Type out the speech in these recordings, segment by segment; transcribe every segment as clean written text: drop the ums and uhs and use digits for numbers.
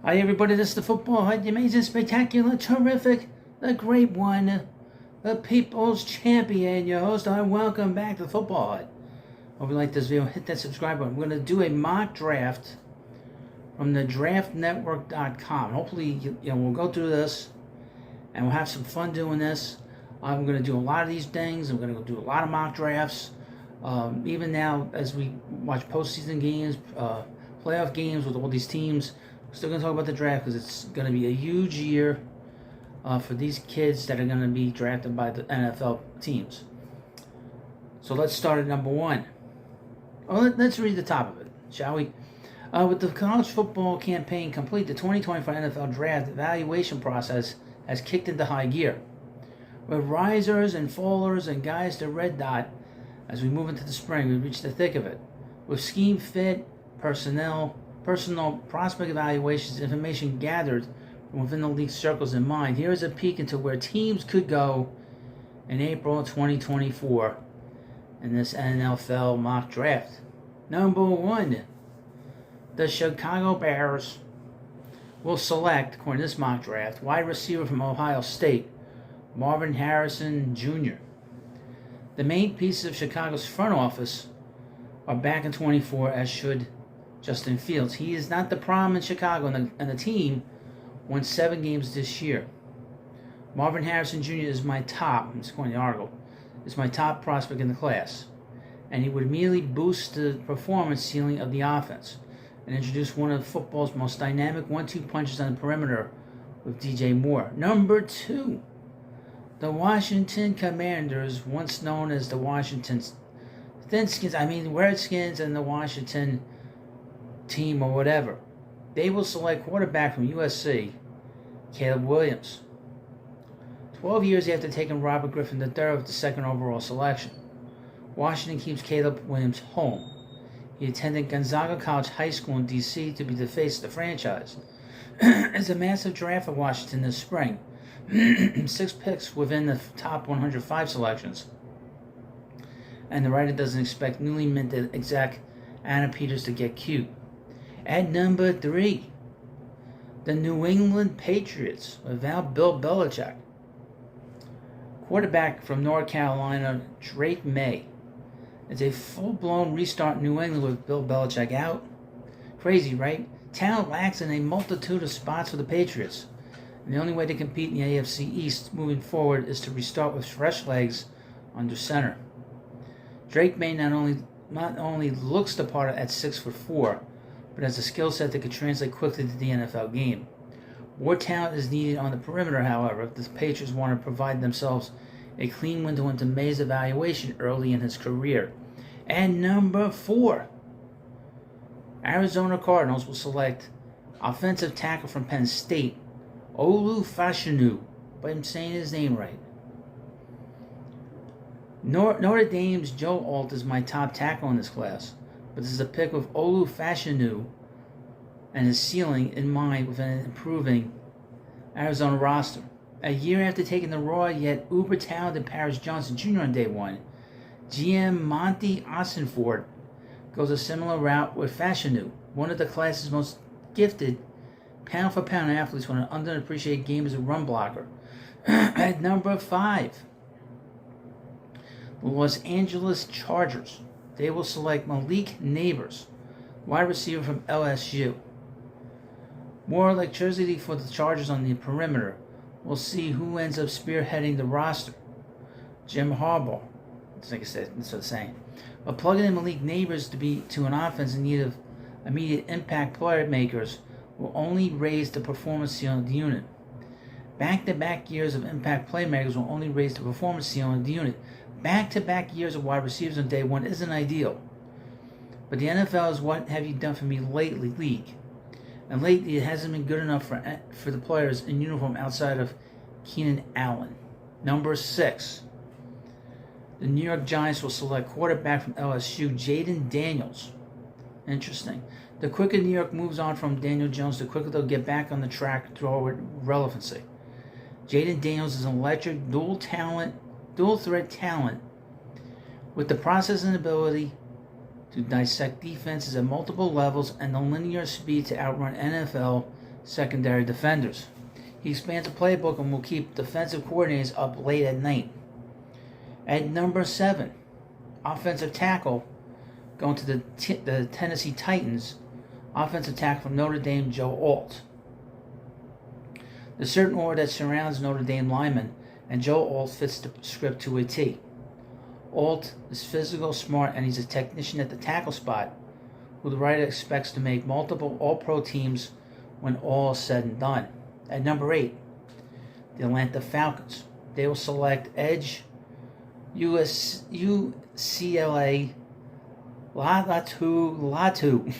Hi everybody, this is the Football Hut, the amazing, spectacular, terrific, the great one, the people's champion, your host. Welcome back to the Football Hut. Hope you like this video. Hit that subscribe button. We're going to do a mock draft from the draftnetwork.com. Hopefully, we'll go through this and we'll have some fun doing this. I'm going to do a lot of these things. I'm going to do a lot of mock drafts. Even now, as we watch postseason games, playoff games with all these teams, we're still going to talk about the draft because it's going to be a huge year for these kids that are going to be drafted by the NFL teams. So let's start at number one. Let's read the top of it, shall we? With the college football campaign complete, the 2025 NFL Draft evaluation process has kicked into high gear. With risers and fallers and guys to red dot, as we move into the spring, we reach the thick of it. With scheme fit, personal prospect evaluations, information gathered from within the league circles in mind, here is a peek into where teams could go in April 2024 in this NFL mock draft. Number one, the Chicago Bears will select, according to this mock draft, wide receiver from Ohio State, Marvin Harrison Jr. The main pieces of Chicago's front office are back in 24, as should Justin Fields. He is not the problem in Chicago, and the team won 7 games this year. Marvin Harrison Jr. is my top, according to the article, is my top prospect in the class. And he would immediately boost the performance ceiling of the offense and introduce one of football's most dynamic 1-2 punches on the perimeter with DJ Moore. Number 2, the Washington Commanders, once known as the Washington Redskins and the Washington team or whatever. They will select quarterback from USC, Caleb Williams. 12 years after taking Robert Griffin III with the second overall selection, Washington keeps Caleb Williams home. He attended Gonzaga College High School in D.C. to be the face of the franchise. It's a massive draft for Washington this spring. 6 picks within the top 105 selections. And the writer doesn't expect newly minted exec Anna Peters to get cute. At number 3, the New England Patriots without Bill Belichick. Quarterback from North Carolina, Drake Maye. It's a full-blown restart in New England with Bill Belichick out. Crazy, right? Talent lacks in a multitude of spots for the Patriots. And the only way to compete in the AFC East moving forward is to restart with fresh legs under center. Drake Maye not only looks the part at 6'4", but has a skill set that could translate quickly to the NFL game. More talent is needed on the perimeter, however, if the Patriots want to provide themselves a clean window into Maye's evaluation early in his career. And number 4, Arizona Cardinals will select offensive tackle from Penn State, Olu Fashanu, but I'm saying his name right. Notre Dame's Joe Alt is my top tackle in this class, but this is a pick with Olu Fashanu and his ceiling in mind with an improving Arizona roster. A year after taking the raw yet uber talented Paris Johnson Jr. on day 1, GM Monty Ossenfort goes a similar route with Fashanu, one of the class's most gifted pound-for-pound athletes with an underappreciated game as a run blocker. At number 5, the Los Angeles Chargers. They will select Malik Neighbors, wide receiver from LSU. More electricity for the Chargers on the perimeter. We'll see who ends up spearheading the roster. Jim Harbaugh. Like I said, that's what I'm saying. But plugging in Malik Neighbors to an offense in need of immediate impact playmakers will only raise the performance ceiling of the unit. Back-to-back years of impact playmakers will only raise the performance ceiling of the unit. Back-to-back years of wide receivers on day 1 isn't ideal. But the NFL is what have you done for me lately, league. And lately it hasn't been good enough for the players in uniform outside of Keenan Allen. Number 6. The New York Giants will select quarterback from LSU, Jaden Daniels. Interesting. The quicker New York moves on from Daniel Jones, the quicker they'll get back on the track toward relevancy. Jaden Daniels is an electric, dual-threat talent with the processing ability to dissect defenses at multiple levels and the linear speed to outrun NFL secondary defenders. He expands the playbook and will keep defensive coordinators up late at night. At number 7, offensive tackle, going to the Tennessee Titans, offensive tackle from Notre Dame, Joe Alt. The certain aura that surrounds Notre Dame linemen, and Joe Alt fits the script to a T. Alt is physical, smart, and he's a technician at the tackle spot, who the writer expects to make multiple All-Pro teams when all is said and done. At number 8, the Atlanta Falcons. They will select edge UCLA Latu.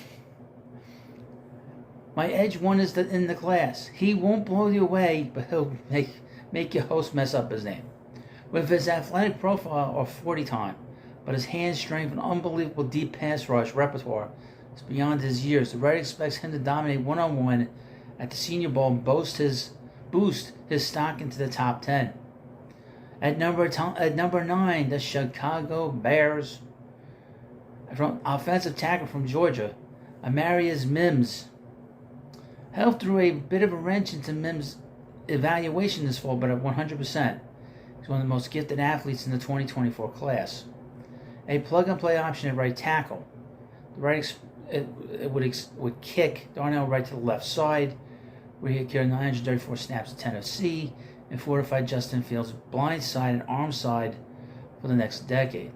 My edge one is in the class. He won't blow you away, but he'll make your host mess up his name. With his athletic profile or 40 time, but his hand strength and unbelievable deep pass rush repertoire is beyond his years. The writer expects him to dominate one-on-one at the Senior Bowl and boost his stock into the top 10. At number 9, the Chicago Bears. From offensive tackle from Georgia, Amarius Mims. Helped through a bit of a wrench into Mims' evaluation this fall, but at 100%. He's one of the most gifted athletes in the 2024 class. A plug-and-play option at right tackle. The right would kick Darnell Wright to the left side, where he carried 934 snaps at Tennessee, and fortified Justin Fields' blind side and arm side for the next decade.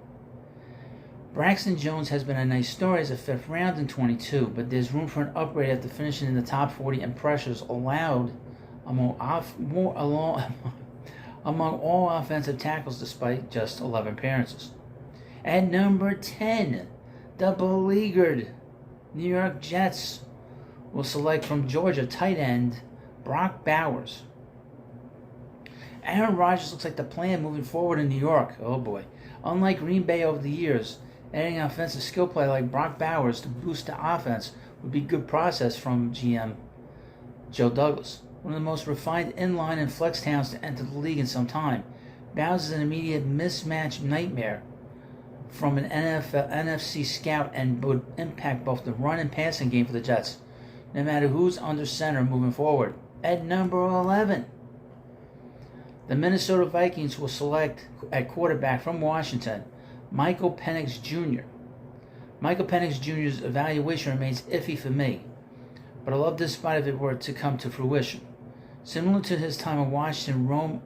Braxton Jones has been a nice story as a 5th round in 22, but there's room for an upgrade after finishing in the top 40 in pressures allowed among all offensive tackles despite just 11 appearances. At number 10, the beleaguered New York Jets will select from Georgia tight end Brock Bowers. Aaron Rodgers looks like the plan moving forward in New York. Oh boy. Unlike Green Bay over the years, adding an offensive skill player like Brock Bowers to boost the offense would be a good process from GM Joe Douglas. One of the most refined inline and flex talents to enter the league in some time. Bowers is an immediate mismatch nightmare from an NFC scout and would impact both the run and passing game for the Jets, no matter who's under center moving forward. At number 11, the Minnesota Vikings will select at quarterback from Washington, Michael Penix Jr. Michael Penix Jr.'s evaluation remains iffy for me, but I love this spot if it were to come to fruition. Similar to his time in Washington, Rome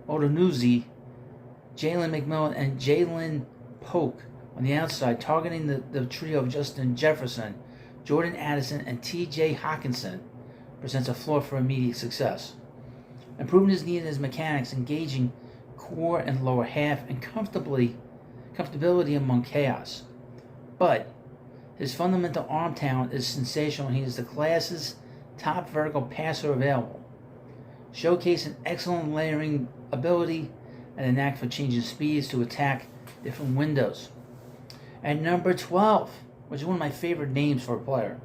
Odunze, Jalen McMillan, and Jalen Polk on the outside, targeting the trio of Justin Jefferson, Jordan Addison, and T.J. Hawkinson, presents a floor for immediate success. Improvement is needed as mechanics, engaging core and lower half, and comfortability among chaos. But his fundamental arm talent is sensational, and he is the class's top vertical passer available, showcasing excellent layering ability and a knack for changing speeds to attack different windows. At number 12, which is one of my favorite names for a player,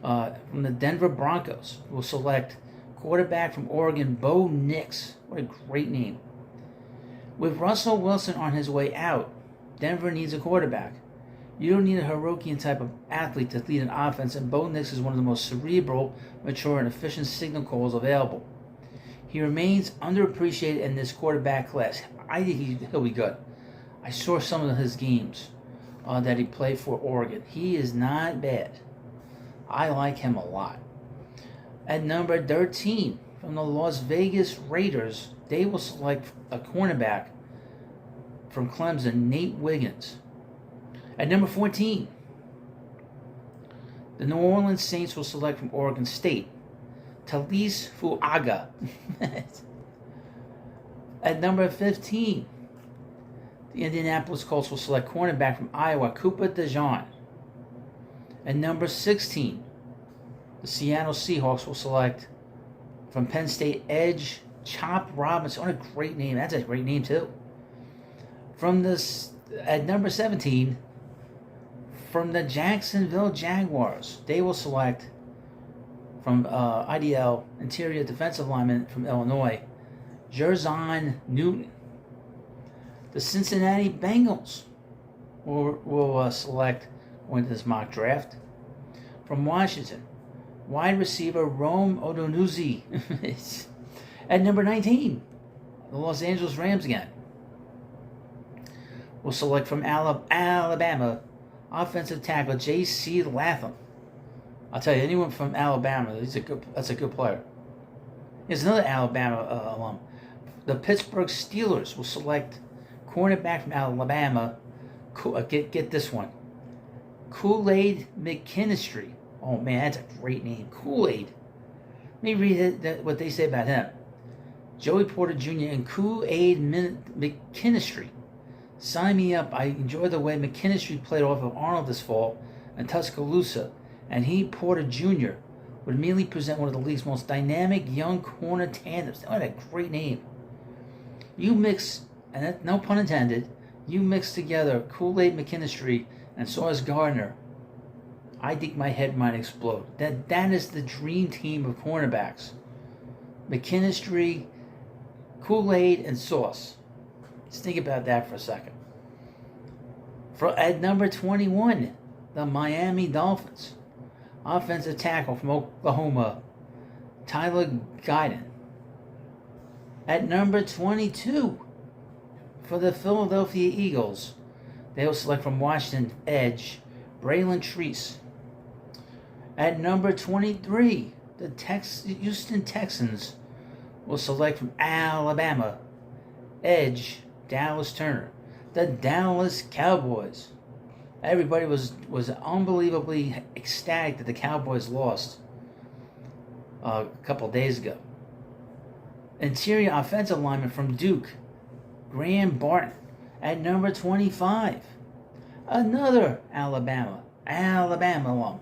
from the Denver Broncos, will select quarterback from Oregon, Bo Nix. What a great name. With Russell Wilson on his way out, Denver needs a quarterback. You don't need a Hirokian type of athlete to lead an offense, and Bo Nix is one of the most cerebral, mature, and efficient signal calls available. He remains underappreciated in this quarterback class. I think he'll be good. I saw some of his games that he played for Oregon. He is not bad. I like him a lot. At number 13, from the Las Vegas Raiders, they will select a cornerback from Clemson, Nate Wiggins. At number 14, the New Orleans Saints will select from Oregon State, Talise Fuaga. At number 15, the Indianapolis Colts will select cornerback from Iowa, Cooper DeJean. At number 16, the Seattle Seahawks will select from Penn State edge Chop Robinson. What a great name. That's a great name, too. At number 17, from the Jacksonville Jaguars, they will select from IDL, interior defensive lineman from Illinois, Jerzon Newton. The Cincinnati Bengals will select, according to this mock draft, from Washington, wide receiver Rome Odonuzzi. At number 19, the Los Angeles Rams again will select from Alabama offensive tackle J.C. Latham. I'll tell you, anyone from Alabama, that's a good player. Here's another Alabama alum. The Pittsburgh Steelers will select cornerback from Alabama. Get this one. Kool-Aid McKinstry. Oh man, that's a great name. Kool-Aid. Let me read what they say about him. Joey Porter Jr. and Kool-Aid McKinstry. Sign me up. I enjoy the way McKinstry played off of Arnold this fall in Tuscaloosa, and he, Porter Jr., would immediately present one of the league's most dynamic young corner tandems. What a great name. You mix, and that, no pun intended, you mix together Kool-Aid McKinstry and Sauce Gardner, I think my head might explode. That is the dream team of cornerbacks. McKinstry, Kool-Aid, and Sauce. Just think about that for a second. At number 21, the Miami Dolphins. Offensive tackle from Oklahoma, Tyler Guyton. At number 22, for the Philadelphia Eagles, they will select from Washington edge, Braylon Treese. At number 23, the Houston Texans will select from Alabama edge, Dallas Turner. The Dallas Cowboys. Everybody was unbelievably ecstatic that the Cowboys lost a couple days ago. Interior offensive lineman from Duke, Graham Barton. At number 25, another Alabama alum.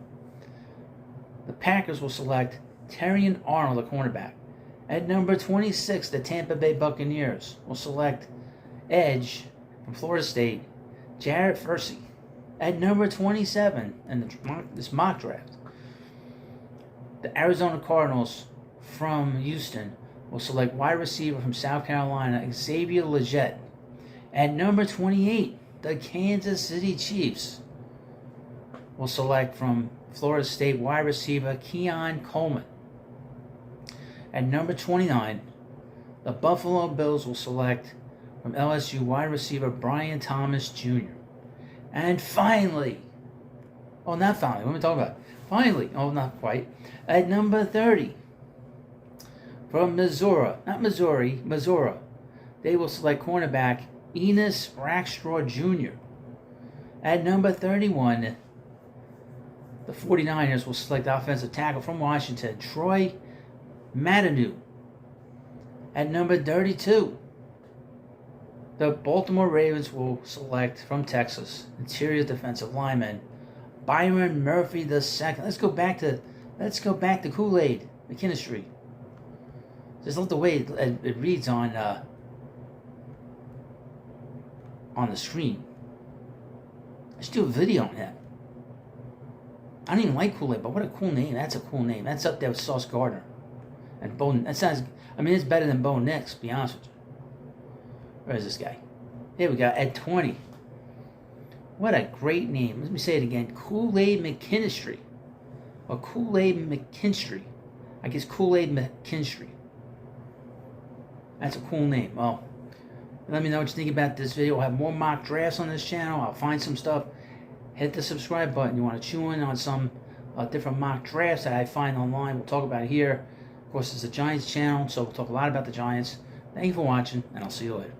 The Packers will select Terrion Arnold, the cornerback. At number 26, the Tampa Bay Buccaneers will select edge from Florida State, Jarrett Fersey. At number 27 in this mock draft, the Arizona Cardinals from Houston will select wide receiver from South Carolina, Xavier Legette. At number 28, the Kansas City Chiefs will select from Florida State wide receiver Keon Coleman. At number 29, the Buffalo Bills will select from LSU wide receiver Brian Thomas Jr. And finally, not finally, what am I talking about? Finally, not quite, at number 30, from Missouri, they will select cornerback Enos Rackstraw Jr. At number 31, the 49ers will select offensive tackle from Washington, Troy Matanu. At number 32, the Baltimore Ravens will select from Texas, interior defensive lineman Byron Murphy II. Let's go back to Kool-Aid McKinstry. Just love the way it reads on the screen. I should do a video on him. I don't even like Kool-Aid, but what a cool name. That's a cool name. That's up there with Sauce Gardner. And Bo, that sounds, it's better than Bo Nix, to be honest with you. Where is this guy? Here we go, at 20. What a great name. Let me say it again. Kool-Aid McKinstry. Or Kool-Aid McKinstry. I guess Kool-Aid McKinstry. That's a cool name. Well, let me know what you think about this video. I'll have more mock drafts on this channel. I'll find some stuff. Hit the subscribe button. You want to chew in on some different mock drafts that I find online. We'll talk about it here. Of course, it's a Giants channel, so we'll talk a lot about the Giants. Thank you for watching, and I'll see you later.